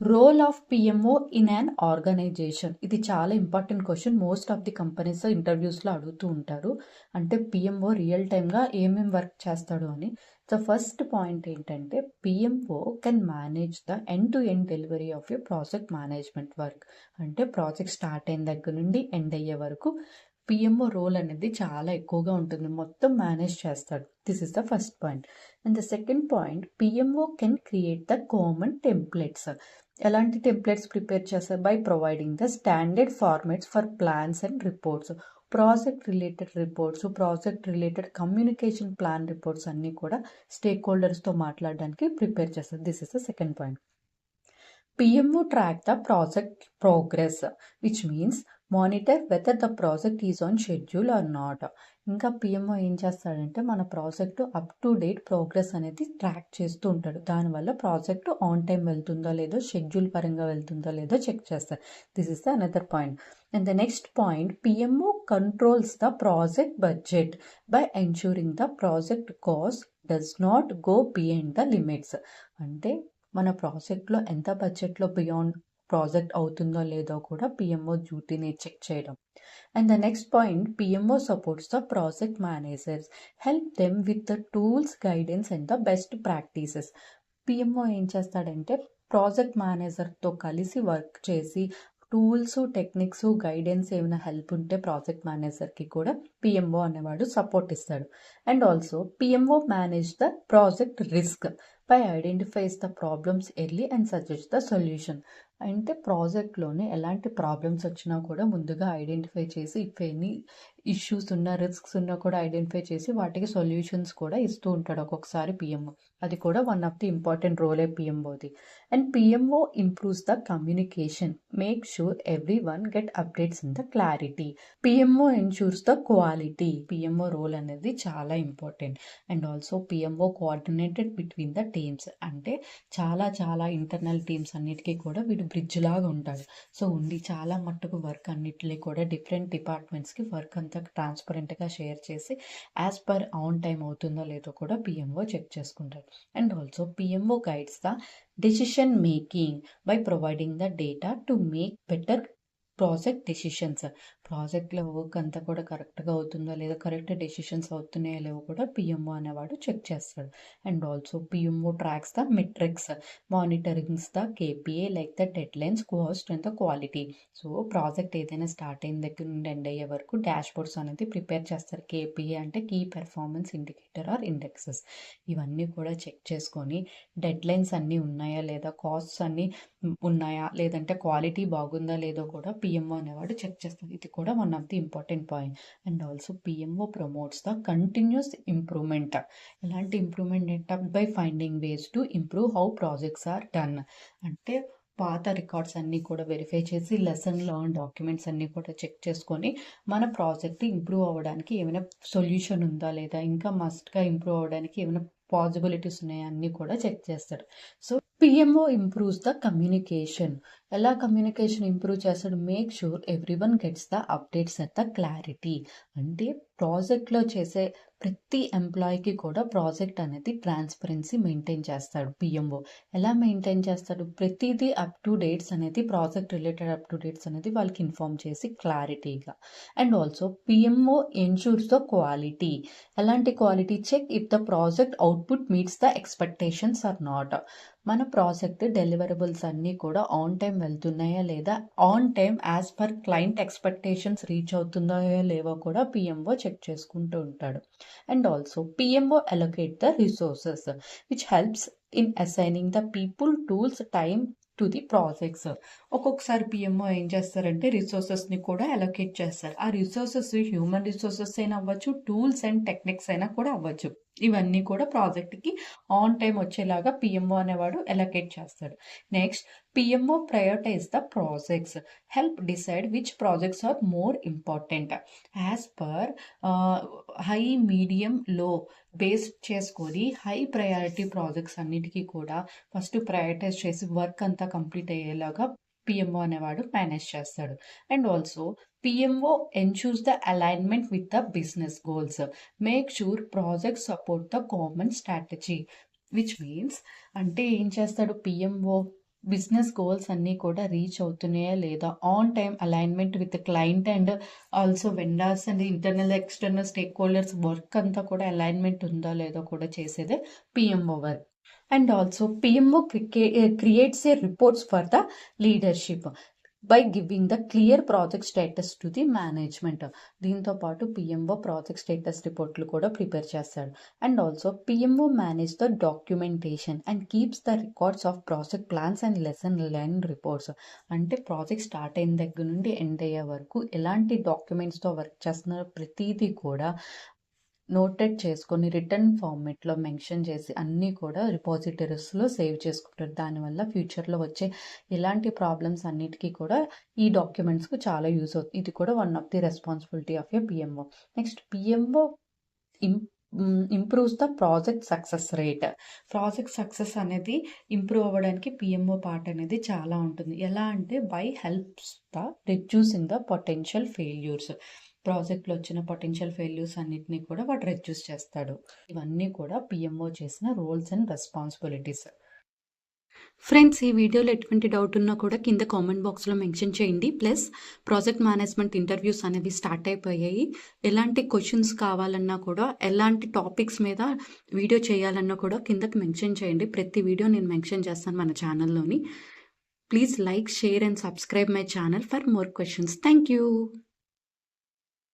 Role of PMO in an organisation. ఇది చాలా important question. Most of the companies ఇంటర్వ్యూస్లో అడుగుతూ ఉంటారు. అంటే పిఎంఓ రియల్ టైమ్గా ఏమేమి వర్క్ చేస్తాడు అని. ద ఫస్ట్ పాయింట్ ఏంటంటే PMO can manage the end to end delivery of you project management work. అంటే ప్రాజెక్ట్ స్టార్ట్ అయిన దగ్గర నుండి ఎండ్ అయ్యే వరకు పిఎంఓ రోల్ అనేది చాలా ఎక్కువగా ఉంటుంది. మొత్తం మేనేజ్ చేస్తాడు. This is the first point. And the second point, PMO can create the common templates. ఎలాంటి టెంప్లెట్స్ ప్రిపేర్ చేస్తారు? By providing the standard formats for plans and reports. Project related reports, project related communication plan reports అన్నీ కూడా stake హోల్డర్స్తో మాట్లాడడానికి prepare చేస్తారు. This is the second point. PMO track the project progress, which means monitor whether the project is on schedule or not. ఇంకా PMO ఏం చేస్తాడంటే మన project up to date progress అనేది track చేస్తూ ఉంటాడు. దానివల్ల ప్రాజెక్టు ఆన్ టైం వెళ్తుందో లేదో, షెడ్యూల్ పరంగా వెళ్తుందో లేదో చెక్ చేస్తారు. This is the another point. And the next point, PMO controls the project budget by ensuring the project cost does not go beyond the limits. అంటే మన ప్రాజెక్ట్లో ఎంత బడ్జెట్లో బియాండ్ ప్రాజెక్ట్ అవుతుందో లేదో కూడా పిఎంఓ డ్యూటీని చెక్ చేయడం. And the next point, PMO supports the project managers, help them with the tools, guidance and the best practices. PMO ఏం చేస్తాడంటే ప్రాజెక్ట్ మేనేజర్తో కలిసి వర్క్ చేసి టూల్స్, టెక్నిక్స్, గైడెన్స్ ఏమైనా హెల్ప్ ఉంటే ప్రాజెక్ట్ మేనేజర్కి కూడా పిఎంఓ అనేవాడు సపోర్ట్ ఇస్తాడు. And also PMO manage the project risk by identifies the problems early and suggest the solution. అంటే ప్రాజెక్ట్లోనే ఎలాంటి ప్రాబ్లమ్స్ వచ్చినా కూడా ముందుగా ఐడెంటిఫై చేసి, ఇఫ్ ఎనీ ఇష్యూస్ ఉన్నా, రిస్క్స్ ఉన్నా కూడా ఐడెంటిఫై చేసి వాటికి సొల్యూషన్స్ కూడా ఇస్తూ ఉంటాడు ఒక్కొక్కసారి పిఎంఓ. అది కూడా వన్ ఆఫ్ ది ఇంపార్టెంట్ రోలే పిఎంఓది. And PMO improves the communication, make sure every one get updates in the clarity. PMO ensures the quality. PMO role అనేది చాలా important. And also PMO coordinated between the teams. అంటే చాలా internal teams అన్నిటికీ కూడా వీడు bridge లాగా ఉంటాడు. So ఉండి చాలా మట్టుకు వర్క్ అన్నిటినీ కూడా డిఫరెంట్ డిపార్ట్మెంట్స్కి వర్క్ అంతా ట్రాన్స్పరెంట్గా షేర్ చేసి యాజ్ పర్ ఆన్ టైం అవుతుందో లేదో కూడా పిఎంఓ చెక్ చేసుకుంటారు. And also PMO guides the decision making by providing the data to make better project decisions. ప్రాజెక్ట్లో వర్క్ అంతా కూడా కరెక్ట్గా అవుతుందో లేదో, కరెక్ట్ డెసిషన్స్ అవుతున్నాయో లేవో కూడా పిఎంఓ అనేవాడు చెక్ చేస్తాడు. And also PMO tracks the metrics, monitorings the KPA like the deadlines, cost and the quality. So project ఏదైనా స్టార్ట్ అయిన దగ్గర నుండి ఎండ్ అయ్యే వరకు డాష్ బోర్డ్స్ అనేది ప్రిపేర్ చేస్తారు. కేపీఏ అంటే key performance indicator or indexes. ఇవన్నీ కూడా చెక్ చేసుకొని డెడ్ లైన్స్ అన్నీ ఉన్నాయా లేదా, కాస్ట్స్ అన్నీ ఉన్నాయా, లేదంటే క్వాలిటీ బాగుందా లేదో కూడా పిఎంఓ అనేవాడు చెక్ చేస్తాడు. ఇది కూడా one of the important point. And also PMO promotes the continuous improvement. ఎలాంటి ఇంప్రూవ్మెంట్ అంటే by finding ways to improve how projects are done. అంటే పాత రికార్డ్స్ అన్నీ కూడా వెరిఫై చేసి, లెసన్ లర్న్ డాక్యుమెంట్స్ అన్నీ కూడా చెక్ చేసుకొని మన ప్రాజెక్ట్ ఇంప్రూవ్ అవ్వడానికి ఏమైనా సొల్యూషన్ ఉందా లేదా, ఇంకా మస్ట్గా ఇంప్రూవ్ అవ్వడానికి ఏమైనా పాసిబిలిటీస్ ఉన్నాయా అన్నీ కూడా చెక్ చేస్తాడు. So PMO improves the communication. ఎలా కమ్యూనికేషన్ ఇంప్రూవ్ చేస్తాడు? Make sure every one gets the updates at the clarity. అంటే ప్రాజెక్ట్లో చేసే ప్రతి ఎంప్లాయీకి కూడా ప్రాజెక్ట్ అనేది ట్రాన్స్పరెన్సీ మెయింటైన్ చేస్తాడు పిఎంఓ. ఎలా మెయింటైన్ చేస్తాడు? ప్రతిదీ అప్ టు డేట్స్ అనేది, project related up to dates అనేది వాళ్ళకి ఇన్ఫార్మ్ చేసి క్లారిటీగా. And also PMO ensures the quality. ఎలాంటి quality? Check if the project output meets the expectations are not. మన ప్రాజెక్ట్ డెలివరబుల్స్ అన్నీ కూడా ఆన్ టైం వెళ్తున్నాయా లేదా, on time as per client expectations reach అవుతుందో లేవో కూడా పిఎంఓ చెక్ చేసుకుంటూ ఉంటాడు. And also PMO allocate the resources which helps in assigning the people, tools, time to the projects. ఒక్కొక్కసారి పిఎంఓ ఏం చేస్తారంటే రిసోర్సెస్ని కూడా అలొకేట్ చేస్తారు. ఆ రిసోర్సెస్ హ్యూమన్ రిసోర్సెస్ అయినా అవ్వచ్చు, టూల్స్ అండ్ టెక్నిక్స్ అయినా కూడా అవ్వచ్చు. ఇవన్నీ కూడా ప్రాజెక్ట్కి ఆన్ టైం వచ్చేలాగా పిఎంఓ అనేవాడు అలొకేట్ చేస్తాడు. Next, PMO prioritise the projects, help decide which projects are more important as per high, medium, low base చేసుకొని హై ప్రయారిటీ ప్రాజెక్ట్స్ అన్నిటికీ కూడా ఫస్ట్ ప్రయారిటైజ్ చేసి వర్క్ అంతా కంప్లీట్ అయ్యేలాగా పిఎంఓ అనేవాడు మేనేజ్ చేస్తాడు. And also PMO ensures the alignment with the business goals, make sure projects support the common strategy, which means అంటే ఏం చేస్తాడు పిఎంఓ? బిజినెస్ గోల్స్ అన్నీ కూడా రీచ్ అవుతున్నాయా లేదా, on time alignment with client and also vendors and internal external stake holders work అంతా కూడా alignment ఉందా లేదా కూడా చేసేదే PMO work. And also PMO creates a reports for the leadership by giving the clear project status to the management. దీంతో పాటు PMO project status రిపోర్ట్లు కూడా ప్రిపేర్ చేస్తాడు. And also PMO manage the documentation and keeps the records of project plans and lesson learn reports. అంటే project start అయిన దగ్గర నుండి end అయ్యే వరకు ఎలాంటి డాక్యుమెంట్స్తో వర్క్ చేస్తున్నారో ప్రతిదీ కూడా నోటెడ్ చేసుకొని రిటర్న్ ఫార్మేట్లో మెన్షన్ చేసి అన్నీ కూడా రిపాజిటరీస్లో సేవ్ చేసుకుంటారు. దానివల్ల ఫ్యూచర్లో వచ్చే ఎలాంటి ప్రాబ్లమ్స్ అన్నిటికీ కూడా ఈ డాక్యుమెంట్స్కు చాలా యూజ్ అవుతుంది. ఇది కూడా one of the responsibility of a PMO. Next PMO improves the project success rate. Project success అనేది ఇంప్రూవ్ అవ్వడానికి పిఎంఓ పార్ట్ అనేది చాలా ఉంటుంది. ఎలా అంటే by helps the reducing the potential failures. ప్రాజెక్ట్లో వచ్చిన పొటెన్షియల్ ఫెయిల్యూర్స్ అన్నిటినీ కూడా వాడు రెడ్యూస్ చేస్తాడు. ఇవన్నీ కూడా పిఎంఓ చేసిన రోల్స్ అండ్ రెస్పాన్సిబిలిటీస్. ఫ్రెండ్స్, ఈ వీడియోలో ఎటువంటి డౌట్ ఉన్నా కూడా కింద కామెంట్ బాక్స్లో మెన్షన్ చేయండి. ప్లస్ ప్రాజెక్ట్ మేనేజ్మెంట్ ఇంటర్వ్యూస్ అనేవి స్టార్ట్ అయిపోయాయి. ఎలాంటి క్వశ్చన్స్ కావాలన్నా కూడా, ఎలాంటి టాపిక్స్ మీద వీడియో చేయాలన్నా కూడా కిందకి మెన్షన్ చేయండి. ప్రతి వీడియో నేను మెన్షన్ చేస్తాను మన ఛానల్లోని. Please like, share and subscribe my channel for more questions. Thank you.